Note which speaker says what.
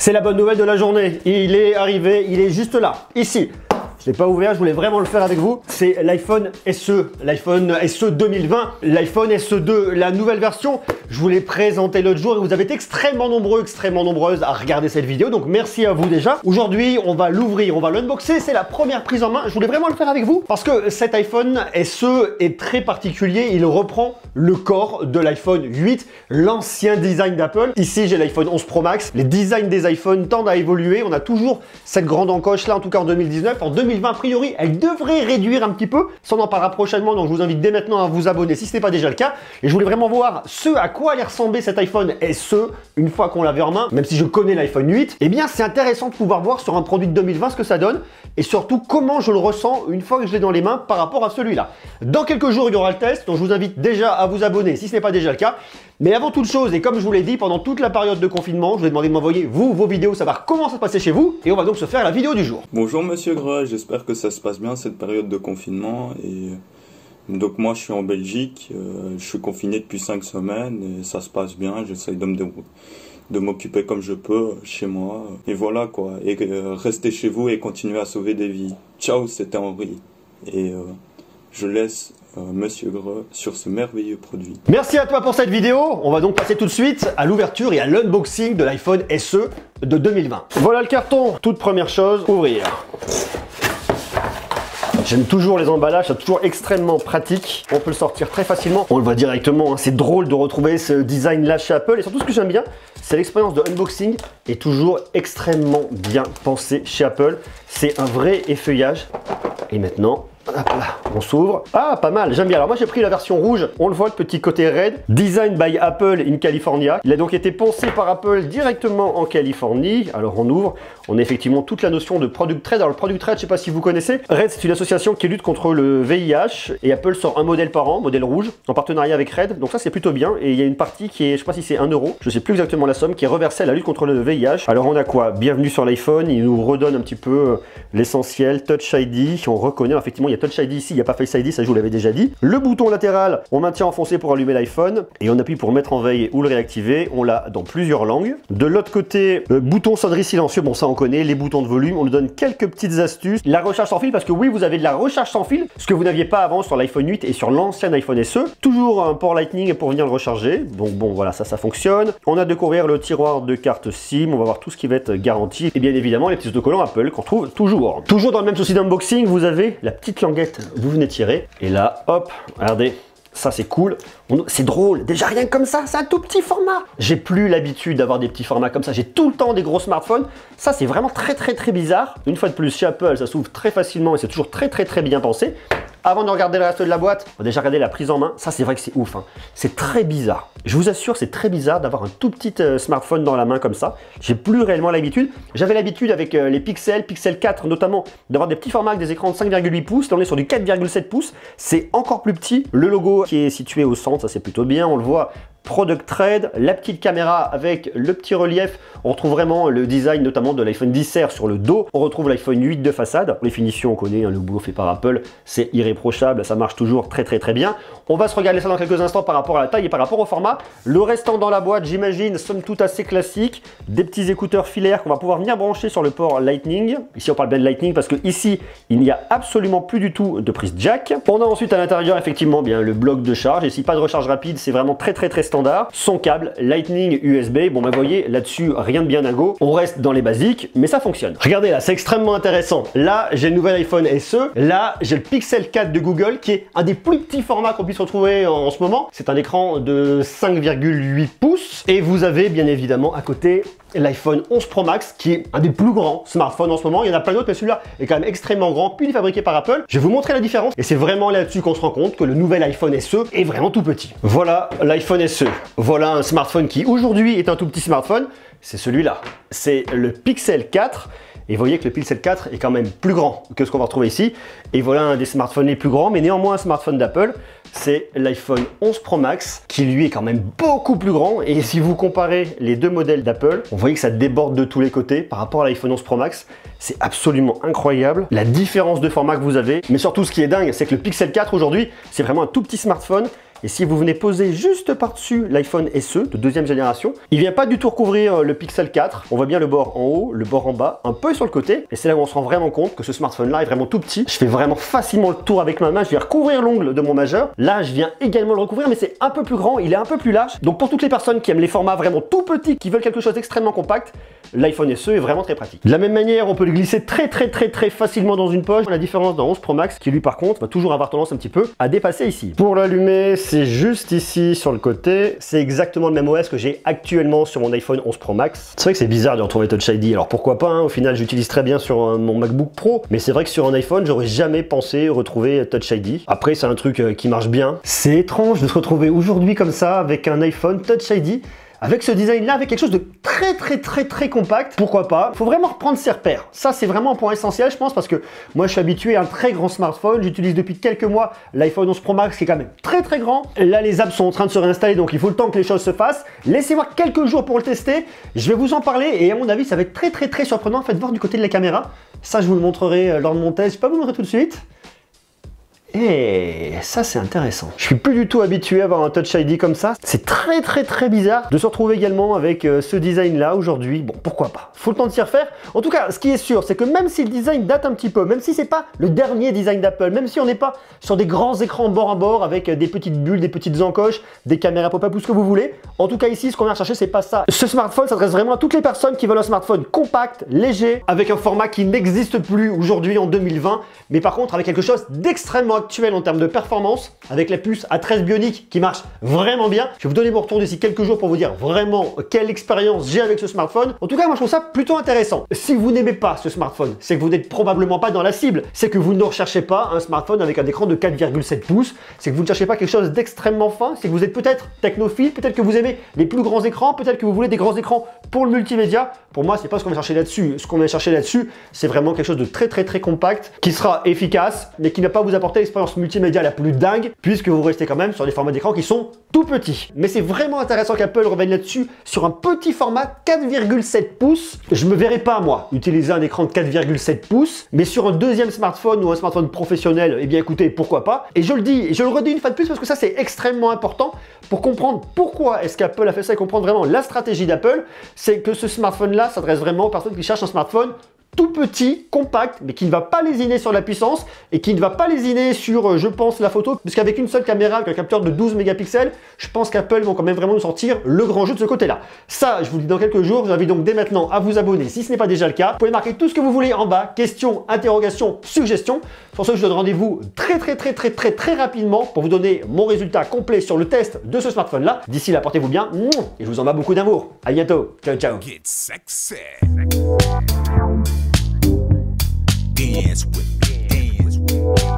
Speaker 1: C'est la bonne nouvelle de la journée. Il est arrivé, il est juste là, ici. Je ne l'ai pas ouvert, je voulais vraiment le faire avec vous. C'est l'iPhone SE, l'iPhone SE 2020, l'iPhone SE 2, la nouvelle version. Je vous l'ai présenté l'autre jour et vous avez été extrêmement nombreux, extrêmement nombreuses à regarder cette vidéo. Donc merci à vous déjà. Aujourd'hui, on va l'ouvrir, on va l'unboxer. C'est la première prise en main. Je voulais vraiment le faire avec vous parce que cet iPhone SE est très particulier. Il reprend le corps de l'iPhone 8, l'ancien design d'Apple. Ici, j'ai l'iPhone 11 Pro Max. Les designs des iPhones tendent à évoluer. On a toujours cette grande encoche là, en tout cas en 2019. En 2020, a priori, elle devrait réduire un petit peu. Ça, on en parlera prochainement, donc je vous invite dès maintenant à vous abonner si ce n'est pas déjà le cas. Et je voulais vraiment voir ce à quoi allait ressembler cet iPhone SE une fois qu'on l'avait en main, même si je connais l'iPhone 8. Eh bien, c'est intéressant de pouvoir voir sur un produit de 2020 ce que ça donne et surtout comment je le ressens une fois que je l'ai dans les mains par rapport à celui-là. Dans quelques jours, il y aura le test, donc je vous invite déjà à vous abonner si ce n'est pas déjà le cas. Mais avant toute chose, et comme je vous l'ai dit, pendant toute la période de confinement, je vous ai demandé de m'envoyer vos vidéos, savoir comment ça se passait chez vous. Et on va donc se faire la vidéo du jour.
Speaker 2: Bonjour Monsieur Gras, j'espère que ça se passe bien cette période de confinement. Et donc moi je suis en Belgique, je suis confiné depuis 5 semaines et ça se passe bien. J'essaye de m'occuper comme je peux chez moi. Et voilà quoi, et restez chez vous et continuez à sauver des vies. Ciao, c'était Henri. Et je laisse Monsieur Gras sur ce merveilleux produit.
Speaker 1: Merci à toi pour cette vidéo. On va donc passer tout de suite à l'ouverture et à l'unboxing de l'iPhone SE de 2020. Voilà le carton. Toute première chose, ouvrir. J'aime toujours les emballages, c'est toujours extrêmement pratique. On peut le sortir très facilement. On le voit directement, hein. C'est drôle de retrouver ce design là chez Apple. Et surtout ce que j'aime bien, c'est l'expérience de unboxing est toujours extrêmement bien pensée chez Apple. C'est un vrai effeuillage. Et maintenant, hop là, on s'ouvre. Ah, pas mal, j'aime bien. Alors moi j'ai pris la version rouge, on le voit, le petit côté red. Design by Apple in California. Il a donc été pensé par Apple directement en Californie. Alors on ouvre, on a effectivement toute la notion de Product Trade. Alors le Product Trade, je ne sais pas si vous connaissez. Red, c'est une association qui lutte contre le VIH. Et Apple sort un modèle par an, modèle rouge, en partenariat avec Red. Donc ça c'est plutôt bien. Et il y a une partie qui est, je ne sais pas si c'est 1 €, je ne sais plus exactement la somme, qui est reversée à la lutte contre le VIH. Alors on a quoi? Bienvenue sur l'iPhone, il nous redonne un petit peu l'essentiel. Touch ID, on reconnaît, effectivement il y a Touch ID ici, il n'y a pas Face ID, ça je vous l'avais déjà dit. Le bouton latéral, on maintient enfoncé pour allumer l'iPhone et on appuie pour mettre en veille ou le réactiver. On l'a dans plusieurs langues. De l'autre côté, bouton sonnerie silencieux, bon ça on connaît, les boutons de volume, on nous donne quelques petites astuces. La recharge sans fil, parce que oui, vous avez de la recharge sans fil, ce que vous n'aviez pas avant sur l'iPhone 8 et sur l'ancien iPhone SE. Toujours un port Lightning pour venir le recharger. Donc bon, voilà, ça fonctionne. On a découvert le tiroir de carte SIM, on va voir tout ce qui va être garanti. Et bien évidemment, les petits autocollants Apple qu'on trouve toujours. Toujours dans le même souci d'unboxing, vous avez la petite languette, vous venez tirer. Et là, hop, regardez. Ça c'est cool, c'est drôle, déjà rien que comme ça, c'est un tout petit format. J'ai plus l'habitude d'avoir des petits formats comme ça, j'ai tout le temps des gros smartphones. Ça c'est vraiment très bizarre. Une fois de plus, chez Apple, ça s'ouvre très facilement et c'est toujours très bien pensé. Avant de regarder le reste de la boîte, on va déjà regarder la prise en main. Ça, c'est vrai que c'est ouf, hein. C'est très bizarre. Je vous assure, c'est très bizarre d'avoir un tout petit smartphone dans la main comme ça. J'ai plus réellement l'habitude. J'avais l'habitude avec les Pixel 4 notamment, d'avoir des petits formats avec des écrans de 5,8 pouces. Là, on est sur du 4,7 pouces. C'est encore plus petit. Le logo qui est situé au centre, ça c'est plutôt bien. On le voit. Product Trade, la petite caméra avec le petit relief. On retrouve vraiment le design notamment de l'iPhone 10R sur le dos. On retrouve l'iPhone 8 de façade. Les finitions, on connaît, hein, le boulot fait par Apple, c'est irréprochable, ça marche toujours très bien. On va se regarder ça dans quelques instants par rapport à la taille et par rapport au format. Le restant dans la boîte, j'imagine, somme toute assez classique. Des petits écouteurs filaires qu'on va pouvoir venir brancher sur le port Lightning. Ici, on parle bien de Lightning parce que ici, il n'y a absolument plus du tout de prise jack. On a ensuite à l'intérieur, effectivement, bien le bloc de charge. Ici, pas de recharge rapide, c'est vraiment très standard. Son câble Lightning USB, bon bah vous voyez là-dessus rien de bien dingo, on reste dans les basiques mais ça fonctionne. Regardez là, c'est extrêmement intéressant. Là j'ai le nouvel iPhone SE, là j'ai le Pixel 4 de Google qui est un des plus petits formats qu'on puisse retrouver en ce moment. C'est un écran de 5,8 pouces et vous avez bien évidemment à côté l'iPhone 11 Pro Max qui est un des plus grands smartphones en ce moment. Il y en a plein d'autres mais celui-là est quand même extrêmement grand, puis il est fabriqué par Apple. Je vais vous montrer la différence et c'est vraiment là-dessus qu'on se rend compte que le nouvel iPhone SE est vraiment tout petit. Voilà l'iPhone SE. Voilà un smartphone qui aujourd'hui est un tout petit smartphone. C'est celui-là. C'est le Pixel 4. Et vous voyez que le Pixel 4 est quand même plus grand que ce qu'on va retrouver ici. Et voilà un des smartphones les plus grands, mais néanmoins un smartphone d'Apple. C'est l'iPhone 11 Pro Max qui lui est quand même beaucoup plus grand. Et si vous comparez les deux modèles d'Apple, vous voyez que ça déborde de tous les côtés par rapport à l'iPhone 11 Pro Max. C'est absolument incroyable la différence de format que vous avez. Mais surtout ce qui est dingue, c'est que le Pixel 4 aujourd'hui, c'est vraiment un tout petit smartphone Et si vous venez poser juste par-dessus l'iPhone SE de deuxième génération, il vient pas du tout recouvrir le Pixel 4. On voit bien le bord en haut, le bord en bas, un peu sur le côté. Et c'est là où on se rend vraiment compte que ce smartphone-là est vraiment tout petit. Je fais vraiment facilement le tour avec ma main. Je viens recouvrir l'ongle de mon majeur. Là, je viens également le recouvrir, mais c'est un peu plus grand. Il est un peu plus large. Donc pour toutes les personnes qui aiment les formats vraiment tout petits, qui veulent quelque chose d'extrêmement compact, l'iPhone SE est vraiment très pratique. De la même manière, on peut le glisser très facilement dans une poche. La différence dans 11 Pro Max, qui lui par contre va toujours avoir tendance un petit peu à dépasser ici. Pour l'allumer, c'est juste ici sur le côté. C'est exactement le même OS que j'ai actuellement sur mon iPhone 11 Pro Max. C'est vrai que c'est bizarre de retrouver Touch ID. Alors pourquoi pas, hein, au final j'utilise très bien sur mon MacBook Pro, mais c'est vrai que sur un iPhone, j'aurais jamais pensé retrouver Touch ID. Après, c'est un truc qui marche bien. C'est étrange de se retrouver aujourd'hui comme ça avec un iPhone Touch ID. Avec ce design-là, avec quelque chose de très compact, pourquoi pas. Faut vraiment reprendre ses repères. Ça, c'est vraiment un point essentiel, je pense, parce que moi, je suis habitué à un très grand smartphone. J'utilise depuis quelques mois l'iPhone 11 Pro Max, qui est quand même très grand. Et là, les apps sont en train de se réinstaller, donc il faut le temps que les choses se fassent. Laissez-moi quelques jours pour le tester. Je vais vous en parler, et à mon avis, ça va être très surprenant. Faites voir du côté de la caméra. Ça, je vous le montrerai lors de mon test. Je vais pas vous le montrer tout de suite. Et ça, c'est intéressant. Je suis plus du tout habitué à avoir un Touch ID comme ça. C'est très bizarre de se retrouver également avec ce design là aujourd'hui. Bon, pourquoi pas. Faut le temps de s'y refaire. En tout cas, ce qui est sûr, c'est que même si le design date un petit peu, même si c'est pas le dernier design d'Apple, même si on n'est pas sur des grands écrans bord à bord avec des petites bulles, des petites encoches, des caméras pop-up ou ce que vous voulez, en tout cas ici, ce qu'on vient chercher, c'est pas ça. Ce smartphone s'adresse vraiment à toutes les personnes qui veulent un smartphone compact, léger, avec un format qui n'existe plus aujourd'hui en 2020, mais par contre avec quelque chose d'extrêmement actuel en termes de performance, avec la puce A13 Bionic qui marche vraiment bien. Je vais vous donner mon retour d'ici quelques jours pour vous dire vraiment quelle expérience j'ai avec ce smartphone. En tout cas, moi je trouve ça plutôt intéressant. Si vous n'aimez pas ce smartphone, c'est que vous n'êtes probablement pas dans la cible. C'est que vous ne recherchez pas un smartphone avec un écran de 4,7 pouces. C'est que vous ne cherchez pas quelque chose d'extrêmement fin. C'est que vous êtes peut-être technophile, peut-être que vous aimez les plus grands écrans, peut-être que vous voulez des grands écrans pour le multimédia. Pour moi, c'est pas ce qu'on va chercher là-dessus. Ce qu'on va chercher là-dessus, c'est vraiment quelque chose de très compact, qui sera efficace, mais qui ne va pas vous apporter l'expérience multimédia la plus dingue, puisque vous restez quand même sur des formats d'écran qui sont tout petits. Mais c'est vraiment intéressant qu'Apple revienne là-dessus sur un petit format 4,7 pouces. Je me verrais pas, moi, utiliser un écran de 4,7 pouces, mais sur un deuxième smartphone ou un smartphone professionnel, eh bien écoutez, pourquoi pas. Et je le dis, et je le redis une fois de plus, parce que ça c'est extrêmement important pour comprendre pourquoi est-ce qu'Apple a fait ça et comprendre vraiment la stratégie d'Apple. C'est que ce smartphone-là s'adresse vraiment aux personnes qui cherchent un smartphone tout petit, compact, mais qui ne va pas lésiner sur la puissance et qui ne va pas lésiner sur, je pense, la photo, puisqu'avec une seule caméra, avec un capteur de 12 mégapixels, je pense qu'Apple vont quand même vraiment nous sortir le grand jeu de ce côté-là. Ça, je vous le dis dans quelques jours, je vous invite donc dès maintenant à vous abonner si ce n'est pas déjà le cas. Vous pouvez marquer tout ce que vous voulez en bas, questions, interrogations, suggestions. Sur ce, je vous donne rendez-vous très rapidement pour vous donner mon résultat complet sur le test de ce smartphone-là. D'ici là, portez-vous bien et je vous envoie beaucoup d'amour. À bientôt. Ciao, ciao.
Speaker 3: Dance with me.